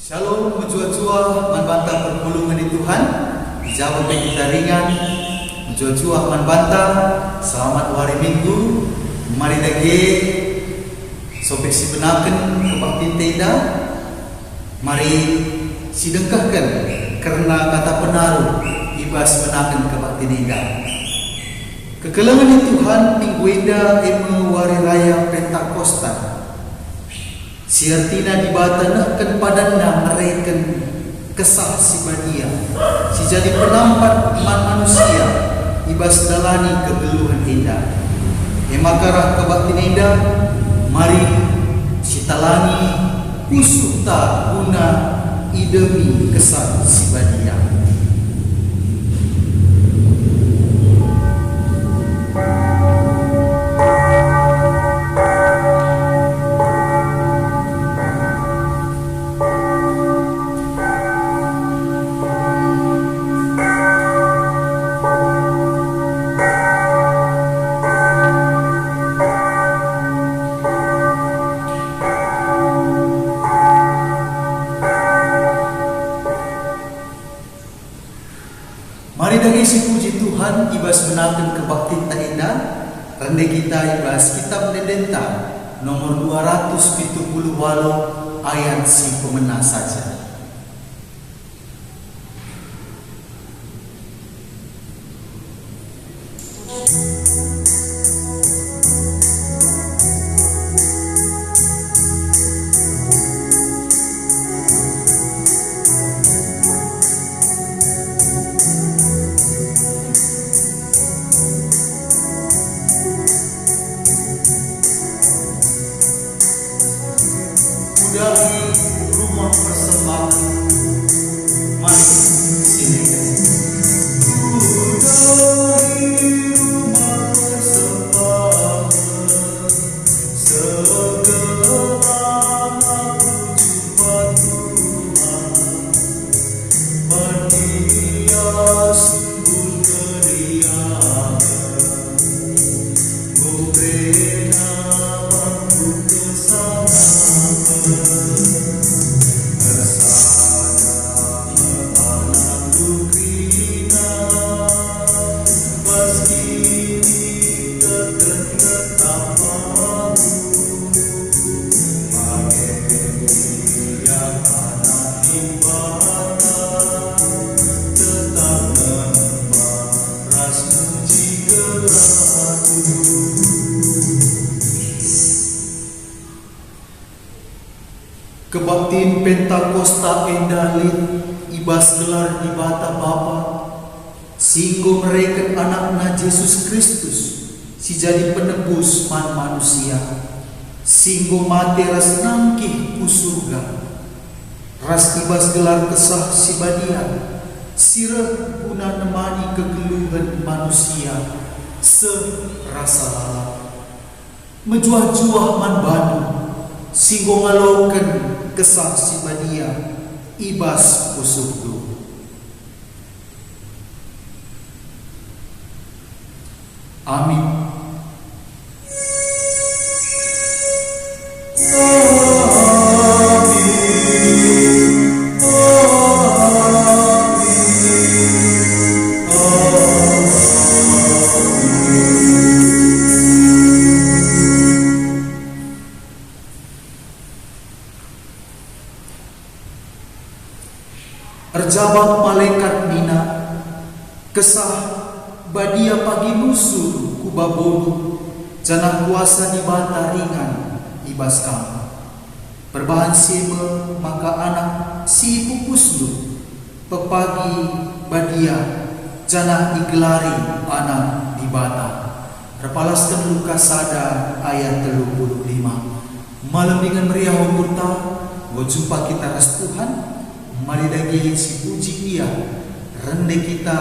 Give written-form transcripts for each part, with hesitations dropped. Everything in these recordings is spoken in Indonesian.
Shalom, menjua-jua manbantah perpulungan di Tuhan. Dijawab kita ringan. Menjua-jua manbantah. Selamat hari Minggu. Mari lagi sobek si benakan kebakti tenda. Mari si dengkahkan karena kata penaruh ibas benakan kebakti tenda. Kekelangan di Tuhan minggu eda ema wari raya Pentakosta. Siartina dibatanakan padanda mereka kesah si badia. Si jadi penampat iman manusia ibas dalani kegeluhan indah. Emakarah kebaktin indah. Mari si talani usuta guna idemi kesah si badia. Mari dari si puji Tuhan ibas menakan kebakti taenda. Rende kita ibas kitab Dedenta nomor 270 ayat si pemena saja. Dari rumah persembahan, mari sini. Dari rumah persembahan, segala aku jumpa Tuhan. Dia sungguh keriangan, memberikan aku kesabaran. Kebaktiin Pentakosta endalin ibas gelar di bata Bapa singgo mereka anakna Yesus Kristus si jadi penebus man manusia singgo mati ras nangkih ku surga ras ibas gelar kesah si badian sirah guna nemani kegeluhan manusia serasa lalap menjuah-juah man banu singgo ngalaukan kesah si badia ibas kusukdu. Amin. Erjabak malaikat mina kesah badia pagi musuh kubabodu janah kuasa di bata ringan ibas kamu perbahan sebe maka anak si pupusdu pepagi badia janah digelari anak di bata repalaskan luka sada ayat 35 malam dengan meriah umurta wajumpa kita ras Tuhan. Mari lagi si puji dia rende kita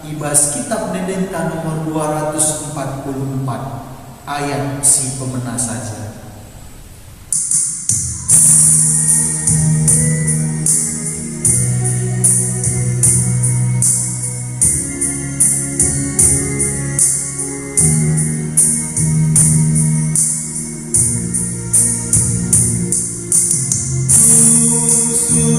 ibas kitab Dedenta nomor 244 ayat si pemena saja. Ku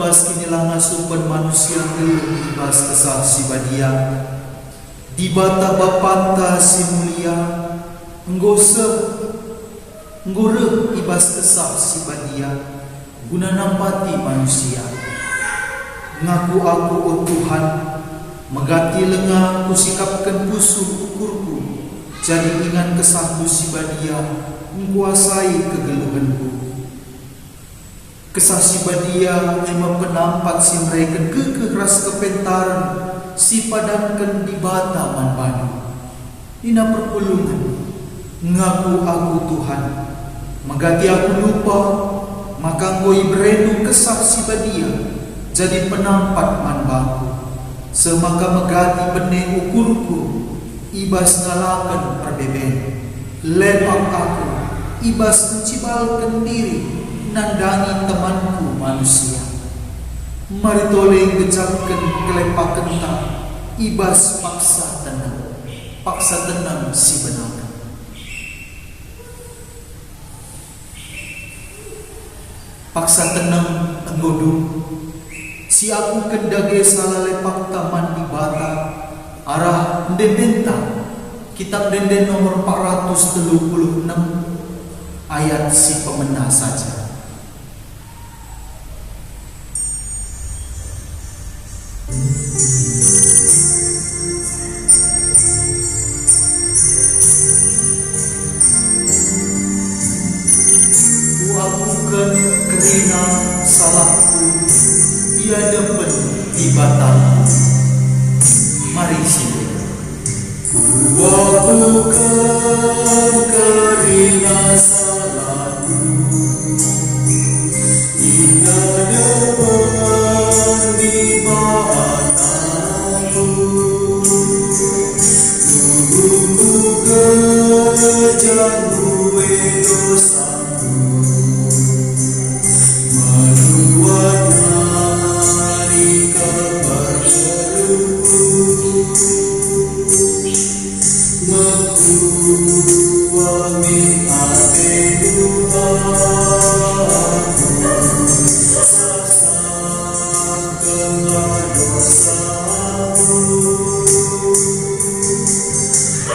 ibas kinilang asupan manusia geluh ibas kesah si badia. Di bata bapanta si mulia, enggose nggore ibas kesah si badia, guna nampati manusia. Ngaku aku oh Tuhan, megati lenga ku sikapkan pusuh ukurku, jadi ingat kesahku si badia, menguasai kegeluhanku. Kesah si badia emang penampak si mereka kekeras kepentaran, si padankan di bata man banu. Ina perpulungan, ngaku aku Tuhan, megati aku lupa, maka ngoi berendu kesah si badia, jadi penampak man baku. Semaka megati benih ukurku, ibas ngalakan perbeben. Lepak aku, ibas mencibalkan diri, nandangi temanku manusia. Mari toleng gejapkan kelepakan tak, ibas paksa tenang si benakan. Paksa tenang enggodu, si aku kendage salah lepak taman di bata, arah ndendenta, kitab denden nomor 436, ayat si pemena saja. Kuakukan kerina salahku, ia depen di batangku. Mari sini. Kuakukan kerina salahku, ia depen di batangku. Tubuhku kejan duwe dosaku, meluat nari keperluku, mengkuami hati Tuhanku, saksakanlah dosaku.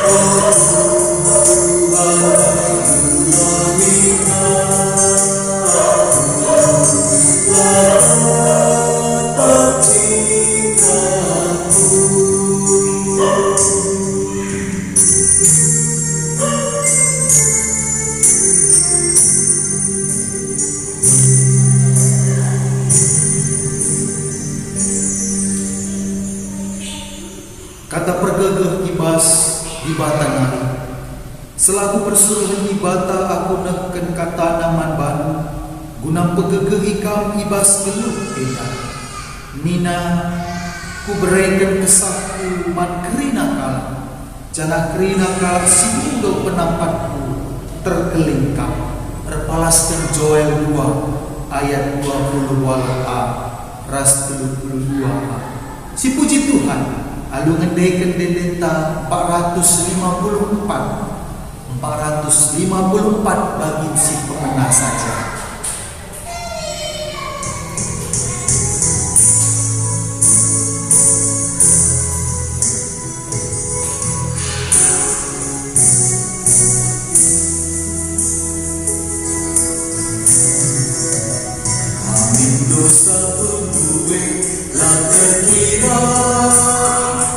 Oh Tuhan, tolongi kata pergegeh ibas di bata nari. Selaku persuruhan ibata aku neken kata naman banu, gunang pegegeh ikam ibas geluh beda. Nina ku berikan kesahku man kerina kala, jana kerina kala si mundo penampatku terkelingkap. Repalaskan Joel 2 ayat 20a ras 32a. Si puji Tuhan, alu ngendeken dendenta 454 bagi si pemena saja. Amin dosa pembuwe lah terkira,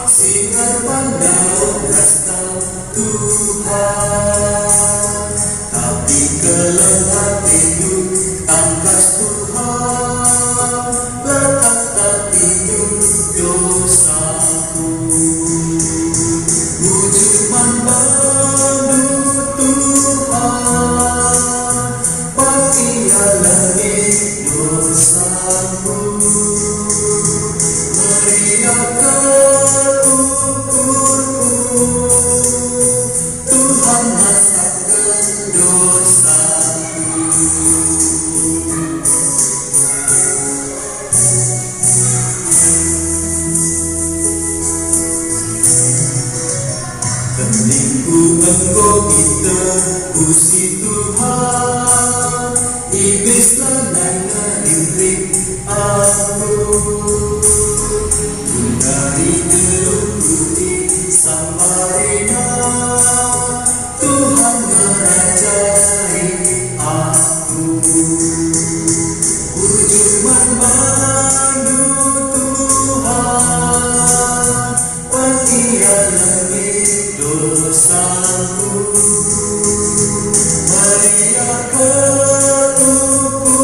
singar pandau rasta Tuhan, tapi kelengar itu tangkas Tuhan, letak tapi itu dosaku. Ujuman bandu Tuhan, bakia langit dosaku, meriakan ukurku, Tuhan masakan dosaku. Keningku engkau kita puji Tuhan, iblis lanai ngerimrik Karina Tuhan merajai aku, ujung mandu Tuhan, petian lebih dosaku, Maria ketukurku,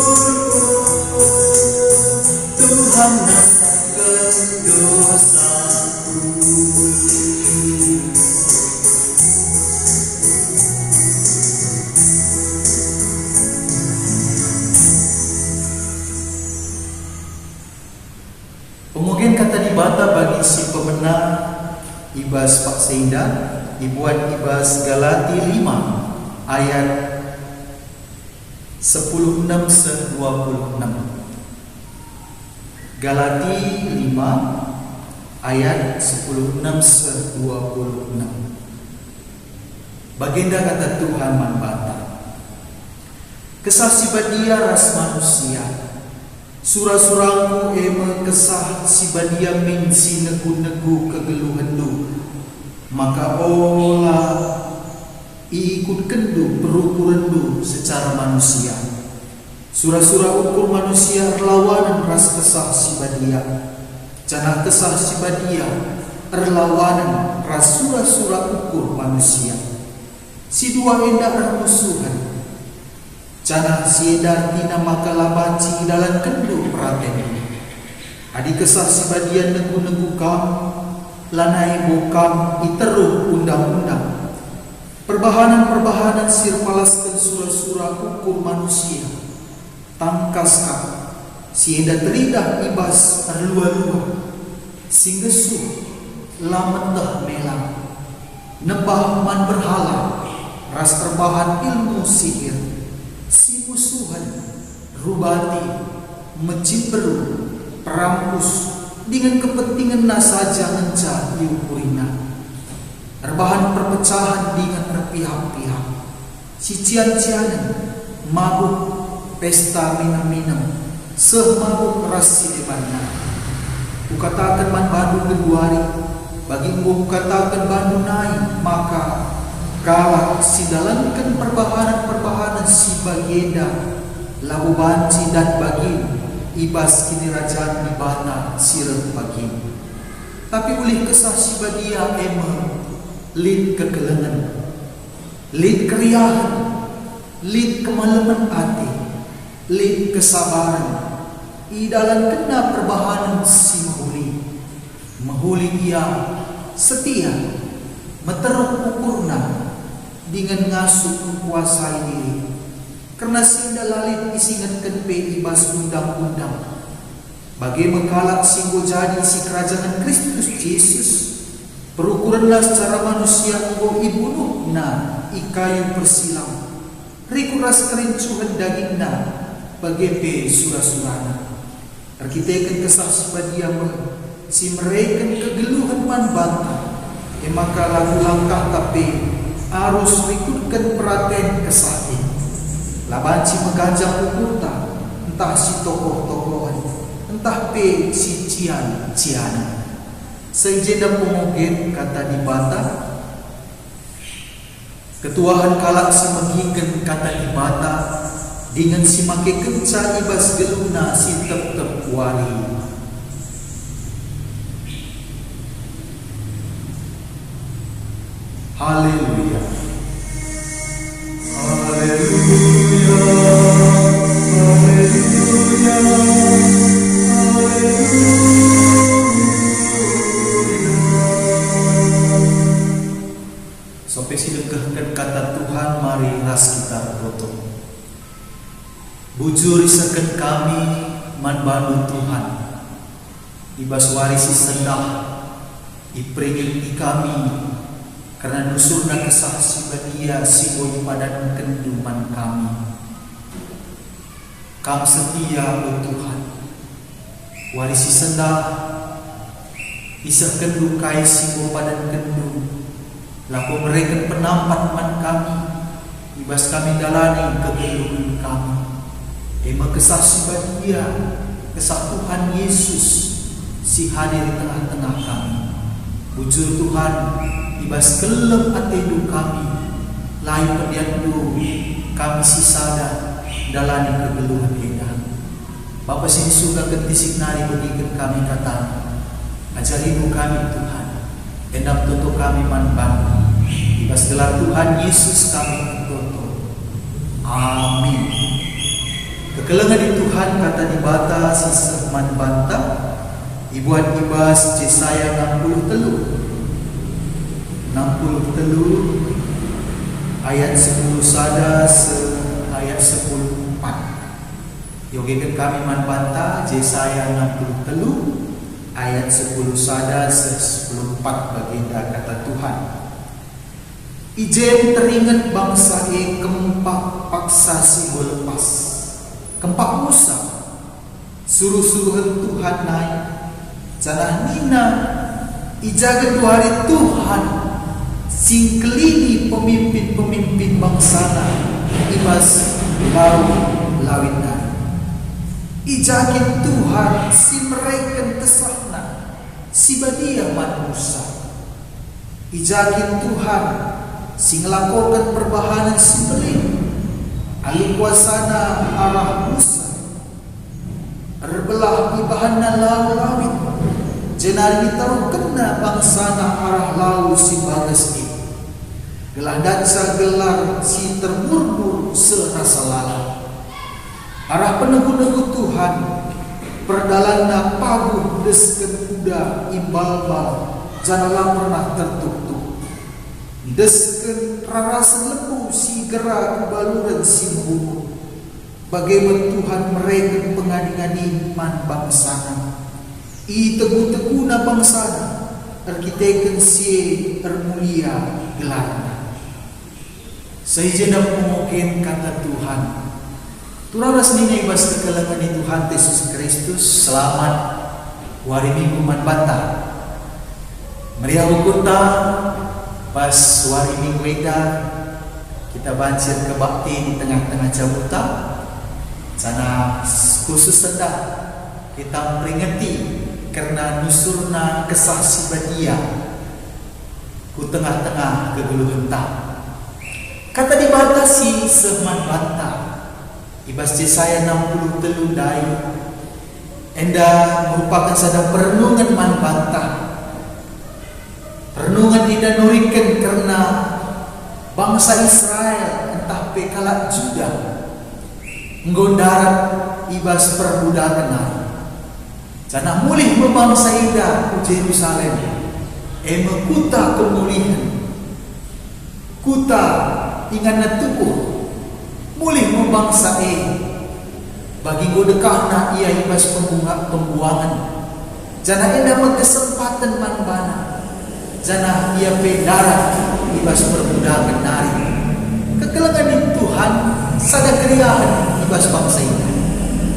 Tuhan nasakan dosaku. Pemugian kata dibata bagi si pemenang Ibas Pak Seinda dibuat Ibas Galati 5 ayat 16-26. Galati 5 ayat 16-26. Baginda kata Tuhan manbata, kesah si badia ras manusia, surah-surahku ema kesah si badia min si negu-negu kegeluhan du, maka olah ikut kendu perukuran du secara manusia. Surah-surah ukur manusia erlawanan ras kesah si badia, janah kesah si badia erlawanan ras surah-surah ukur manusia. Si dua endah ermusuhan, janah si endah tina makalah banci dalam kendu peraten. Adi kesah si badia negu-negu kam, lanai bokam iteruh undang-undang. Perbahanan-perbahanan sir palaskan surah-surah ukur manusia. Tangkas kam, si endah teridah ibas erlua-lua. Singgesuh lamentah melang, nebah man berhala, ras terbahan ilmu sihir. Si musuhan rubati mencimberu perampus dengan kepentingan saja ngenca diukurina. Terbahan perpecahan dengan berpihak-pihak. Si cian-cianan mabuk pesta minum-minum, semabuk ras si debanna. Kukatakan man Bandung geduari, bagi engkau katakan Bandung naik, maka kalah si dalamkan perbahanan-perbahanan si bagienda, labu banci dan bagi ibas kini rajaan di bana sirem bagi. Tapi boleh kesah si badia ema lid kekelengan, lid keriahan, lid kemalaman hati, lid kesabaran. I dalam kena perbahanan si mahuli ia setia, meteruk ukurna dengan ngasuh kuasai diri. Karena sinda lalit isingatkan pe ibas undang-undang. Bagi mengkalak singgo jadi si kerajaan Kristus Yesus, perukuranlah secara manusia engkau ibunuh na ikayu persilam. Rikuras kerincuhan dagingna bagi pe surah-surahna. Arkitekan kesah sebadia si mereka kegeluhan man bantah, maka lagu langkah tapi arus rikutkan perhatian kesah. Labanci mengganjang ukurta, entah si tokoh-tokohan, entah pe si cian-ciana. Sejeda pemogen kata dibata, ketuahan kalak si menghikan kata dibata, dengan si make kenca ibas geluna si tep-tep wali. Haleluya. Haleluya. Haleluya. Haleluya. Sampai sidekahkan kata Tuhan, mari ras kita berdoa. Bujur isakan kami man bandu Tuhan, ibas warisi sendah ipringin di kami, karena nusurna kesah si badia si boy padan kenduman kami. Kam setia o Tuhan, warisi sendah isah kendu kai si boy padan kendu, laku mereka penampat man kami, ibas kami dalani kegeluhan kami. Ema kesah si badia, kesah Tuhan Yesus si hadir di tengah-tengah kami. Bujur Tuhan, ibas kelem atendu kami, lain pendiandu kami sisada dalani kegeluhan edah. Bapa sini surga kentisik nari berikan kami kata, ajarimu kami Tuhan, endam tutup kami manban, ibas gelar Tuhan Yesus kami tutup. Amin. Kekelengan di Tuhan kata di bata sisa manbanta, ibuan ibas Yesaya 63 ayat 10 sada ayat 10 4. Yogikan kami manbanta Yesaya 63 ayat 10 sada 10 4 baginda kata Tuhan. Ijen teringat bangsa kempak paksa si lepas, kempak Musa suruh-suruhan Tuhan naik janah nina ijaga 2 hari Tuhan singkelini pemimpin-pemimpin bangsana ibas lawit naik. Ijakin Tuhan si mereka tesahna si badia manusia. Ijakin Tuhan si ngelakukan perbahanan si beling alu kuasana arah Musa rebelah ibahana lawit jenari taruh kena bangsana arah lalu si bagas ini gelah dansa gelar si termurmur serasa lala arah penegu-negu Tuhan perdalana paguh desken kuda imbal-bal janalah pernah tertutup desken rarasan lembu si gerak baluran si buku bagaimana Tuhan mereka pengadi-ngadi man bangsana i tegu-teguna bangsana arkiteken si termulia gelarna sehingga mungkin kata Tuhan turaras nini ibas kekelangan Tuhan Yesus Kristus selamat hari Minggu manbanta meriah hukunta pas hari Minggu eda kita banjir ke bakti di tengah-tengah jabuta sana khusus sedang kita peringati karena nusurna kesaksi badia ku tengah-tengah kegeluhan tak kata dibatasi seman banta ibas Yesaya 63 dai enda merupakan sadang perenungan man banta perenungan tidak nurikan karena bangsa Israel entah pekalat Juda nggondarat ibas perbudakan jana mulih membangsa ida ku Jerusalem kuta kemulihan kuta ingat tubuh mulih membangsa bagi godekahna ia ibas pembuangan jana ida kesempatan manbana jana ia darat ibas perbudakan nari kekelangan Tuhan sada keriahan ibas bangsa ida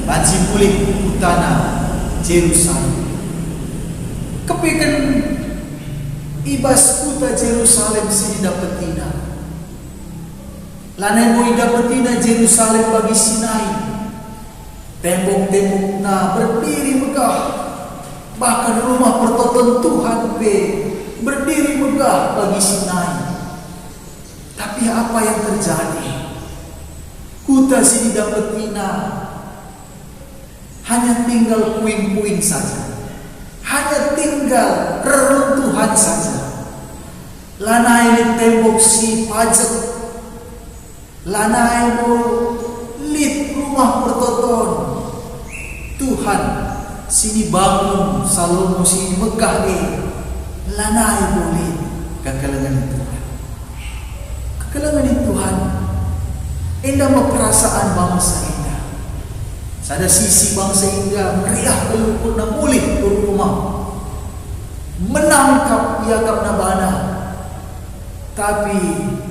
banci mulih utana Jerusalem kepikan ibas kuta Jerusalem sini dapetina lanai mo dapetina Jerusalem bagi Sinai tembok-tembok na berdiri megah bahkan rumah pertoton Tuhan berdiri megah bagi Sinai tapi apa yang terjadi kuta sini dapetina hanya tinggal puing-puing saja, hanya tinggal reruntuhan saja. Lanai tembok si pajak, lanai mo lit rumah pertoton. Tuhan sini bangun Salomo sini megah lanai mo lit kekelangan Tuhan. Kekelangan Tuhan indah perasaan bangsa ini. Sada sisi bangsa India meriah keluput na mulih ke rumah menangkap yakap nabana tapi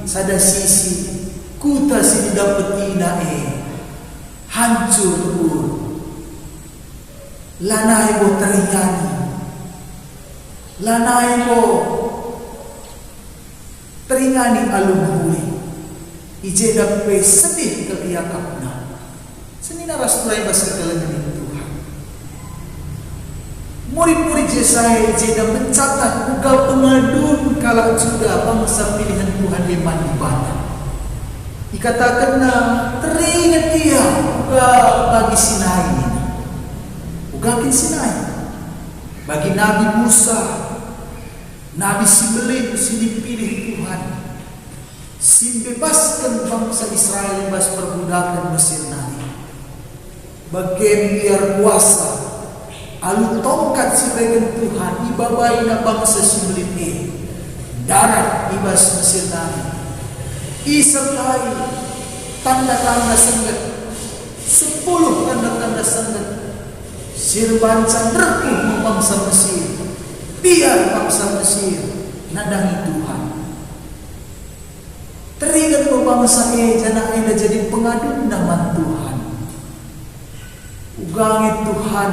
sada sisi kuta sini dapetina hancur pun lanai bo teringani lanai bo teringani alun mulih ije dape sedih ke yakapna Seni naras turai bahasa kelengan Tuhan. Murid-murid Yesaya jeda mencatat ugal pengadun kala juga bangsa pilihan Tuhan iman di bata. Dikatakan teringat dia uga bagi Sinai ini. Uga kin Sinai. Bagi Nabi Musa, Nabi Simelim sini pilih Tuhan. Sim bebaskan bangsa Israel bas perbudakan Mesir nari. Bagian biar kuasa alu tongkat si regen Tuhan ibabai na bangsa Simelim darat ibas Mesir nari. Isertai tanda-tanda senggat 10 tanda-tanda senggat sirbancan rekuh bangsa Mesir. Biar bangsa Mesir nadangi Tuhan. Teringat bangsa jana eda jadi pengadu nama Tuhan. Ugangi Tuhan.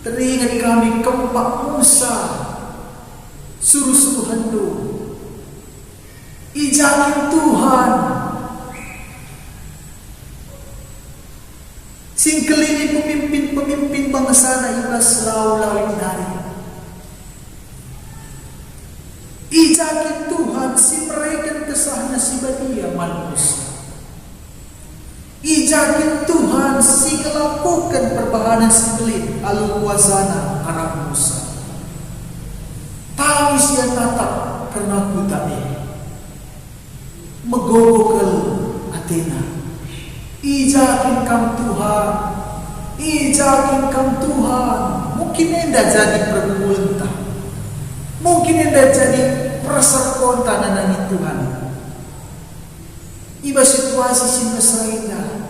Teringat kami kempak Musa suruh hendu. Ijakin Tuhan. Singkelini pemimpin bangsa na ibas lau-lau hari. Ijakin Tuhan si mereka kesahna si badia manusia. Ijakin Tuhan si kelakukan perbahanan si belit alu kuasana Arab Musa. Tangis yang tatap karena kutane. Megogokal Athena. Ijakin kam Tuhan. Ijakin kam Tuhan. Mungkin enda jadi pergulentah. Mungkin enda jadi perserkonta nanani Tuhan. Iba situasi sinesraina.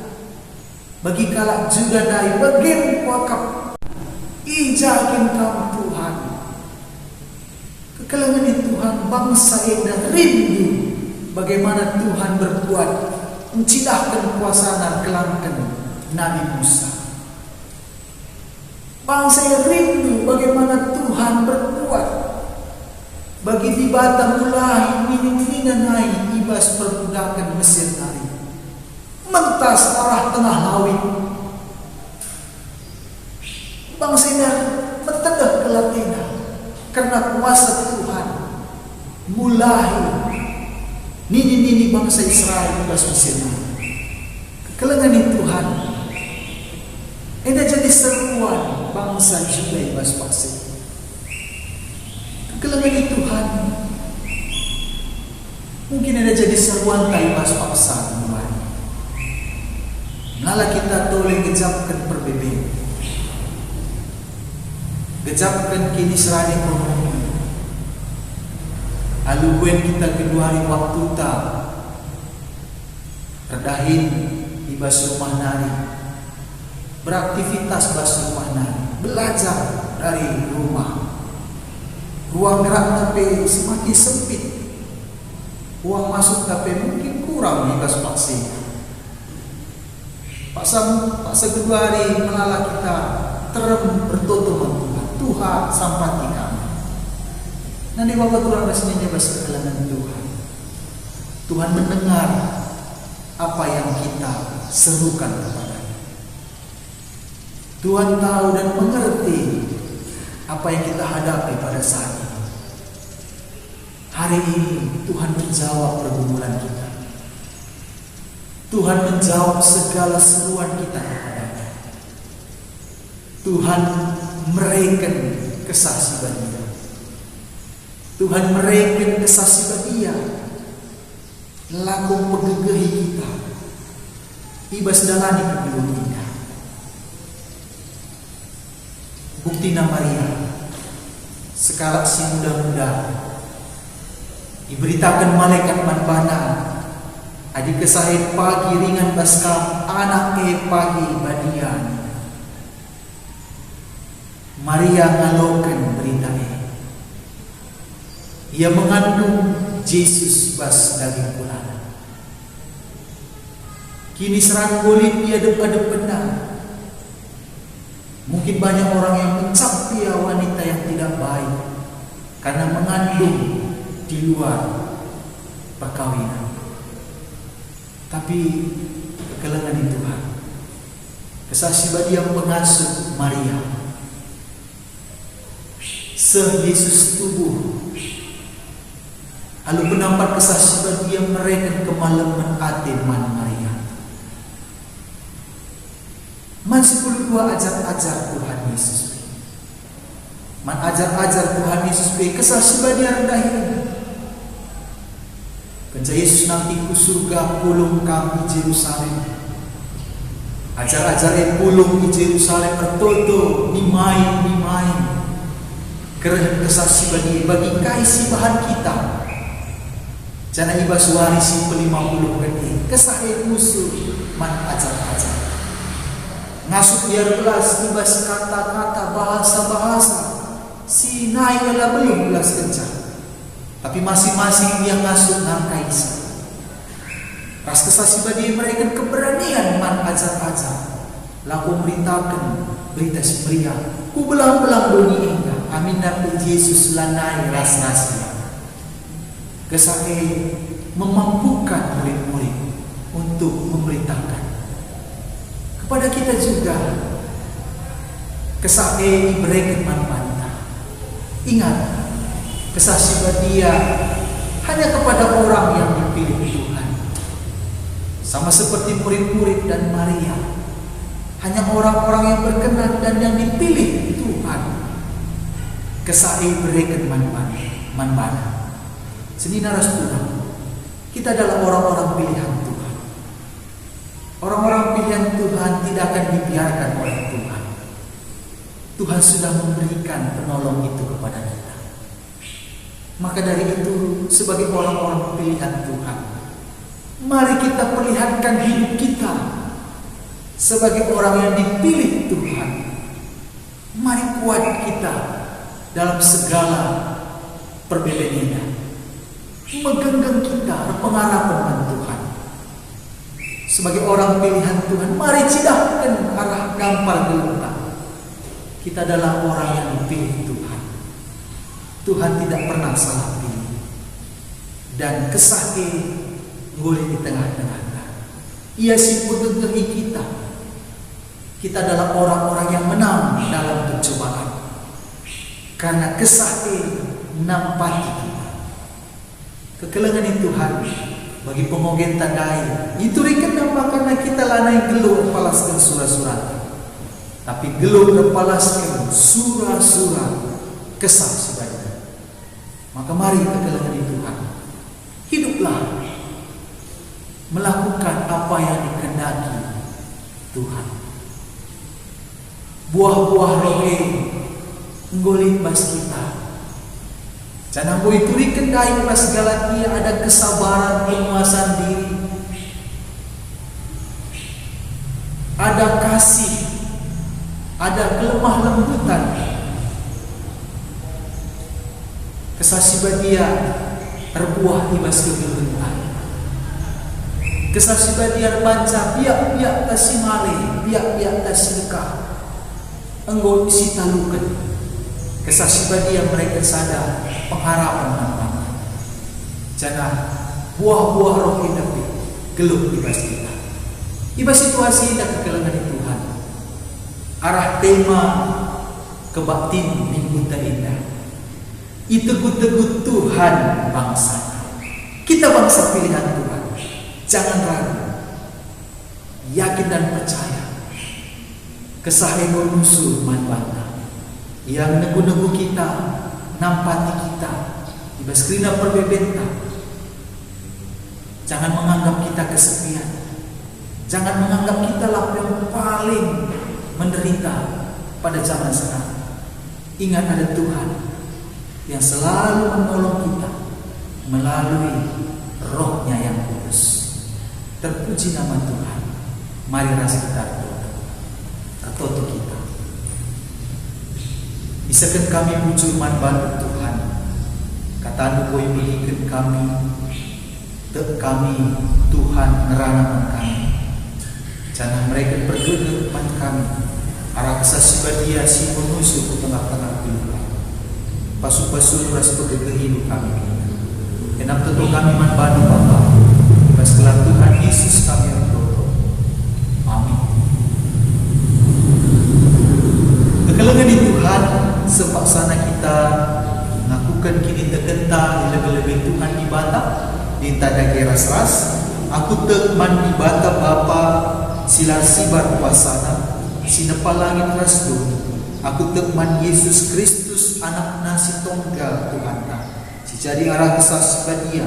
Bagi kalak juga dai bagian wakaf. Ijakin kam Tuhan. Kekelangan Tuhan bangsa enda rindu. Bagaimana Tuhan berbuat mencidahkan kuasa dan kelangkan Nabi Musa. Bangsa yang rindu bagaimana Tuhan berbuat bagi di Batam mulai minang-minanai ibas perbudakan Mesir nari. Mentas arah tengah laut. Bangsa yang mentedah ke Latina karena kuasa Tuhan mulai nini bangsa Israel ibas Mesir. Kekelangan Tuhan. Ini jadi seruan bangsa juga ibas Mesir. Kekelangan Tuhan. Mungkin ada jadi seruan ibas paksa Tuhan. Nala kita tolong gejapkan perbedaan. Gejapkan kini serani ekonomi. Aluguen kita kedua hari waktu tak redahin di bas rumah nari, beraktivitas bas rumah nari, belajar dari rumah. Ruang gerak tapi semakin sempit, uang masuk tapi mungkin kurang di bas vaksin. Paksa kedua hari melala kita terem bertutup Tuhan sampati kami. Nanti bapak Tuhan rasanya bahasa kekelangan Tuhan. Tuhan mendengar apa yang kita serukan kepadanya. Tuhan tahu dan mengerti apa yang kita hadapi pada saat ini. Hari ini Tuhan menjawab pergumulan kita. Tuhan menjawab segala seruan kita kepadanya. Tuhan mereken kesaksian kita. Tuhan mereken kesaksian dia laku pegegehi kita ibas dalani kebilunginya. Bukti Maria sekala si muda-muda diberitakan malaikat manbana adik kesahid pagi ringan baskam anak pagi badian. Maria ngalokan berita ia mengandung Yesus bas daging kulana. Kini serang golin ia depan-depanan. Mungkin banyak orang yang mencapia wanita yang tidak baik karena mengandung di luar perkawinan. Tapi kekelangan Tuhan, kesaksian yang mengasuh Maria Yesus tubuh. Lalu penampak kesaksian dia mereka kemalaman ate man Maria. Man 10 ajar-ajar Tuhan Yesus. Man ajar-ajar Tuhan Yesus kesaksian dia rendahin. Kenca Yesus nanti ku surga pulung kami Yerusalem. Ajar-ajar pulung di Yerusalem bertoto ni main. Kerana kesaksian bagi kaisi bahan kita. Jana ibas warisi 50 gede. Kesahai musuh man ajar-ajar. Ngasuk biar belas ibas kata-kata bahasa-bahasa. Si naik adalah belum belas kencang. Tapi masing-masing dia ngasuk nang kaisi. Ras kesaksian mereka keberanian man ajar-ajar. Laku beritakan berita si pria. Ku belang-belang doni enggak. Amin nabi Yesus lanai ras nasi. Kesahai memampukan murid-murid untuk memberitakan kepada kita juga. Kesahai diberikan manfaat. Ingat, kesaksian dia hanya kepada orang yang dipilih Tuhan. Sama seperti murid-murid dan Maria, hanya orang-orang yang berkenan dan yang dipilih Tuhan. Kesahai berikan manfaat. Seni naras Tuhan, kita adalah orang-orang pilihan Tuhan. Orang-orang pilihan Tuhan tidak akan dibiarkan oleh Tuhan. Tuhan sudah memberikan penolong itu kepada kita. Maka dari itu, sebagai orang-orang pilihan Tuhan, mari kita perlihatkan hidup kita sebagai orang yang dipilih Tuhan. Mari kuat kita dalam segala perbedaan. Menggenggam kita pengharapan Tuhan. Sebagai orang pilihan Tuhan, mari cidahkan arah gampar gelembang. Kita adalah orang yang dipilih Tuhan. Tuhan tidak pernah salah pilih. Dan kesahnya boleh di tengah-tengah. Ia si menggenggami kita. Kita adalah orang-orang yang menang dalam pencobaan. Karena kesahnya nampati kita. Kekelengan Tuhan bagi pemogen tandai itu rikan nama karena kita lanai geluh palaskan surah-surah, tapi geluh palaskan surah-surah kesah sebagai. Maka mari kekelengan Tuhan, hiduplah melakukan apa yang dikehendaki Tuhan. Buah-buah rohe nggolit bas kita. Jangan boleh turikan dari pas Galatia ada kesabaran, penguasaan diri, ada kasih, ada kelemah lembutan. Kesaksian dia terbuah di bas kebenaran. Kesaksian dia panca biak-biak tasimale, biak-biak tasilka. Enggo isi talukan. Kesaksian dia mereka sadar pengharapan manfaat. Jangan buah-buah roh hidup geluh di bas kita. Iba situasi dan kekelengan Tuhan. Arah tema kebaktin minggu indah. Itu Tuhan bangsa. Kita bangsa pilihan Tuhan. Jangan ragu. Yakin dan percaya. Kesahian musuh manfaat. Yang negu-negu kita, nampati kita, di baskrina perbebenta. Jangan menganggap kita kesepian. Jangan menganggap kita lah yang paling menderita pada zaman sekarang. Ingat ada Tuhan yang selalu menolong kita melalui rohnya yang kudus. Terpuji nama Tuhan. Mari ras kita tertutup kita. Bisakah kami bujur manfaat Tuhan? Kata boy berikan kami, kami Tuhan neranakan kami. Jangan mereka bergerak depan kami. Arah kesaksian dia si menusu ke tengah-tengah kehidupan. Pasu-pasu ras bergerak hidup kami. Kenapa tentu kami manfaat Bapa? Pas kelak Tuhan Yesus kami berdoa. Amin. Kekelengan di Tuhan. sepaksana kita ngakukan kini tergenta lebih-lebih Tuhan ibadah di tadage ras-ras. Aku tekman ibadah Bapa silar sibar pasana sinepa langit rasdo. Aku tekman Yesus Kristus anak nasi tunggal Tuhan si jadi arah kesah sebadia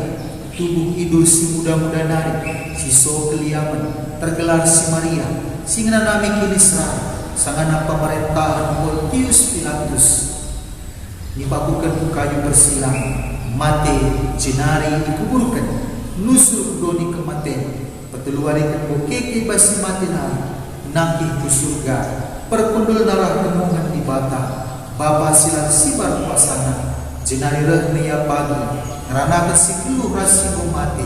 tubuh idul si muda-muda nari si so keliaman tergelar si Maria singna nami kini serah sangana pemerintahan Pontius Pilatus dipakukan kayu bersilang mate jenari dikuburkan nusur doni kematian peteluarikan bokeke basi mati nari nangki ke surga perkundul darah temungan di bata Bapa silar sibar pasana jenari rehneya pagi rana kesiklu rasi mati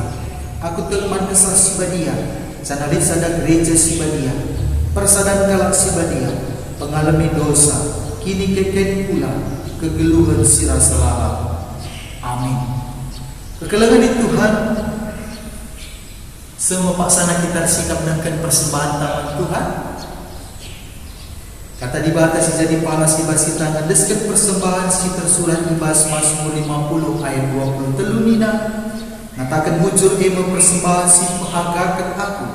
aku tekman kesah sibadia sanalit sada gereja sibadia persadan kalak sibadia pengalami dosa kini keken pula kegeluhan sirah selalam. Amin. Kekelengan di Tuhan semua paksana kita sikap dengan persembahan taman Tuhan. Kata dibatasi jadi pala si basi tangan desken persembahan si tersurat ibas Mazmur 50 ayat 20 telunina ngatakan mujur ema persembahan si menghagakan aku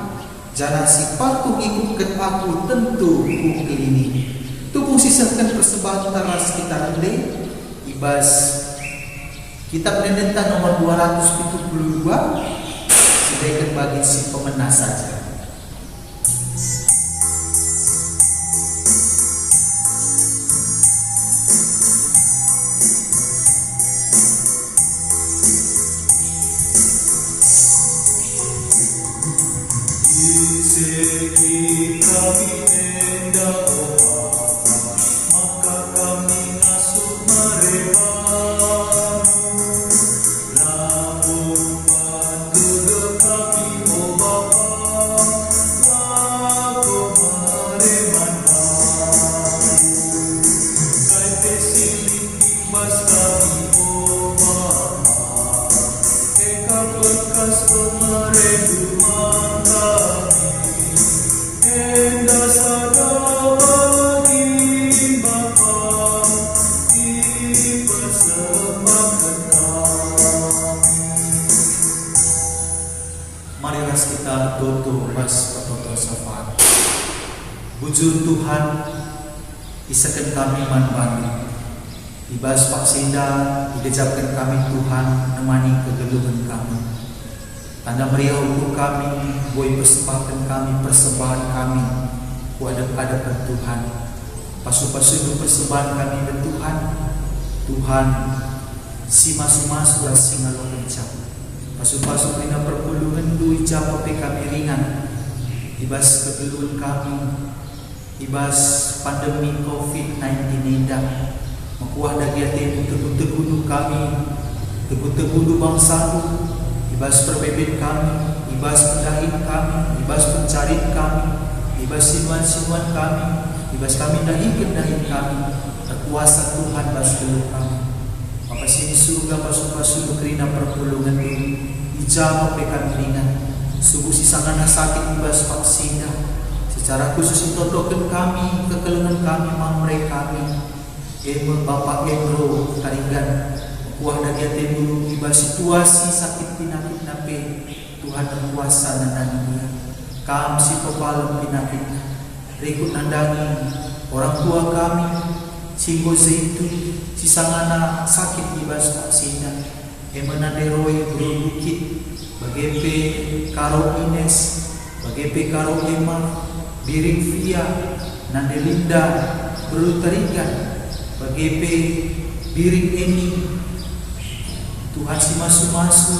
jana si patuh ikutkan aku tentu ku kelini tubuh sisakan persembahan taras kita rende ibas kitab Dendenta nomor 272 sedangkan bagi si pemenang saja. Bujur Tuhan isakan kami manbani ibas paksinda digejapkan kami Tuhan nemani kegeluhan kami tanda meriah untuk kami boy persembahkan kami persembahan kami kuadap-adapan Tuhan pasu-pasu persembahan kami ke Tuhan Tuhan si masu-masu singa lo kencang pasu-pasu rina perpuluhan dui japa pe kami ringan ibas kegeluhan kami ibas pandemi COVID-19 indah makuah dagiatin teguh-teguh kami teguh-teguh bangsa ibas perbebet kami ibas pendahin kami ibas pencarit kami ibas sinuan-sinuan kami ibas kami dahin kami kuasa Tuhan bas dulu kami apa sini surga pasu-pasu kerina perpulungan ini ijama pe kami ringan subuh sisangana sakit ibas vaksina secara khusus intotokan kami kekelengan kami mamre kami Bapak Endro Karinggan kuah dagiatin dulu ibas situasi sakit pinakit nape Tuhan berkuasa nandani dia kam si pepalam pinakit rikut nandani orang tua kami singgo zaitun sisangana sakit ibas vaksina emananderoi bro bukit bagepe karo Ines bagepe karo Emma Biring Via Nandelinda Berutarigan Bagepe Biring Eni Tuhan si masu-masu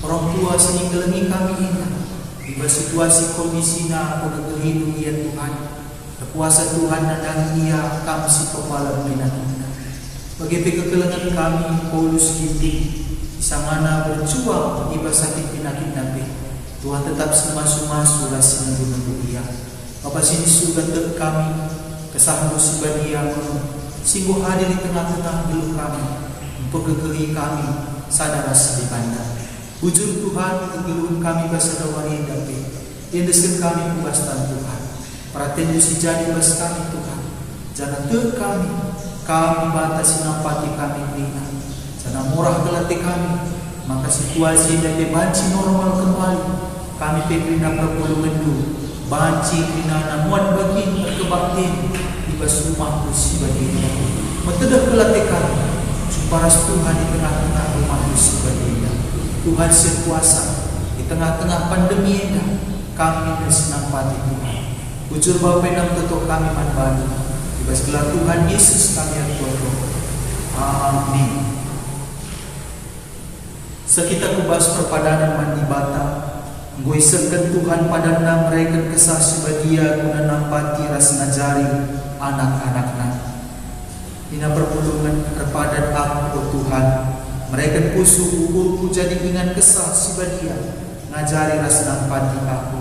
orang tua sini kelengi kami ini tiba situasi kondisi na kehidupan ya Tuhan kekuasa Tuhan dan ia kami si kepala binatang Bagepe kekelengan kami Paulus Giti Isangana berjuang tiba sakit penyakit nabi Tuhan tetap semasu-masu rasi nunggu dia Bapak sini surga dek kami kesahmu sebadia singguh hadir di tengah-tengah geluh kami untuk kekeli kami sadar di bandar bujur Tuhan kegeluhan kami basadawari dapi yang desken kami kubastan Tuhan perhatian si jadi bas kami Tuhan jangan dek kami kami batasi nampati kami bina. Sana murah kelati kami, maka situasi dan banci normal kembali. Kami pekrina perpuluh mendu, banci krina namuan bagi berkebaktin di bas rumah kursi bagi metedah kelati kami, suparas Tuhan di tengah-tengah rumah kursi bagi Tuhan sekuasa di tengah-tengah pandemi ini kami bersenampati Tuhan. Ujur Bapa yang tetuk kami manbani di bas gelar Tuhan Yesus kami yang Tuhan. Amin. Sekitar kubas perpadanan mandi bata, nggoiserkan Tuhan padana mereka kesah sebadia guna nampati ras ngajari anak-anaknya. Ina perpulungan kepadan aku Tuhan, mereka kusu ukurku jadi ingan kesah sebadia ngajari ras nampati aku.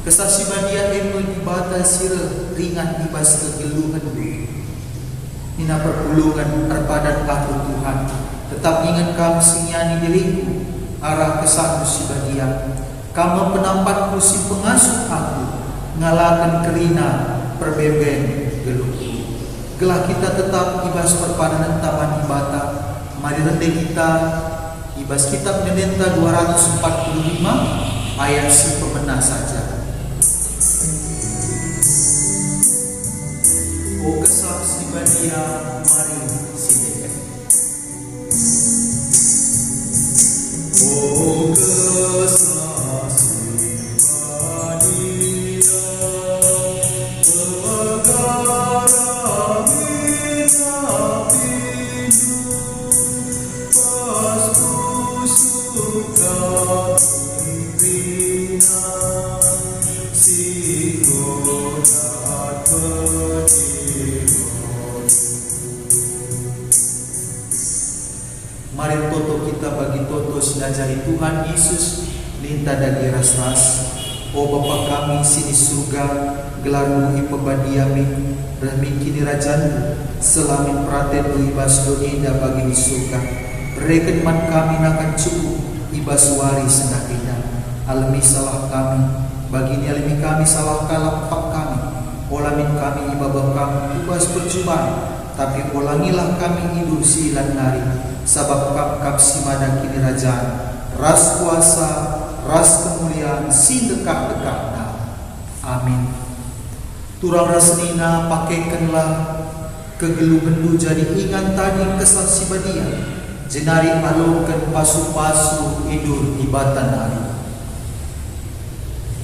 Kesah sebadia emo di bata sira ringan ibas kegeluhan. Ina perpulungan kepadan aku Tuhan, tetap ingat kamu singyani diriku arah kesahku si badia. Kamu penampatku si pengasuh aku, ngalakan kerina perbeben geluhku. Gelah kita tetap ibas perpadanan taman ibata. Mari rendah kita ibas kitab Nendenta 245 ayat si pemena saja. O kesah si badia mari si deket. O kesah si badia perkara minta pindu pas ku suka pimpinan si godat pediron. Mari toto kita bagi toto sinajari Tuhan Yesus linta dagi ras-ras. O Bapa kami sini surga, gelarmu ipebadiami, rahmi kini rajanmu, selamin praten ibas donida bagi di surga. Reken man kami nakan cukup, ibas wari senakina. Alami salah kami, bagini alami kami salah kalapak kami. Olamin kami ibabah kami, ibas percubaan. Tapi ulangilah kami hidup silan nari, sabab kap simada kini rajaan. Ras kuasa, ras kemuliaan, si dekat-dekatna. Amin. Turang rasnina pakaikanlah kegelubendu jadi ingat tadi kesal si badia. Jenari alurkan pasu-pasu hidur di bata nari.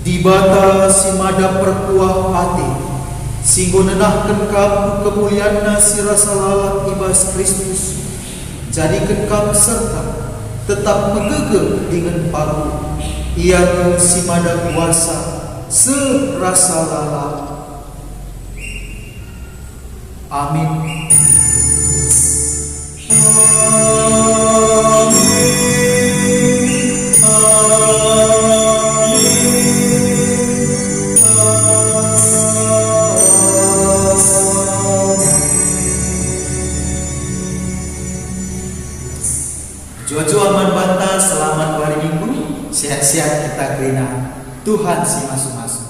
Di bata si mada perkuah hati, singgo nenahkan kamu kemuliaan si rasa lalak ibas Kristus. Jadikan kamu serta tetap menggegem dengan paru. Ia si mada kuasa serasa lalak. Amin. Jojo aman banta, selamat hari Minggu, sehat-sehat kita kerina Tuhan si masuk-masuk.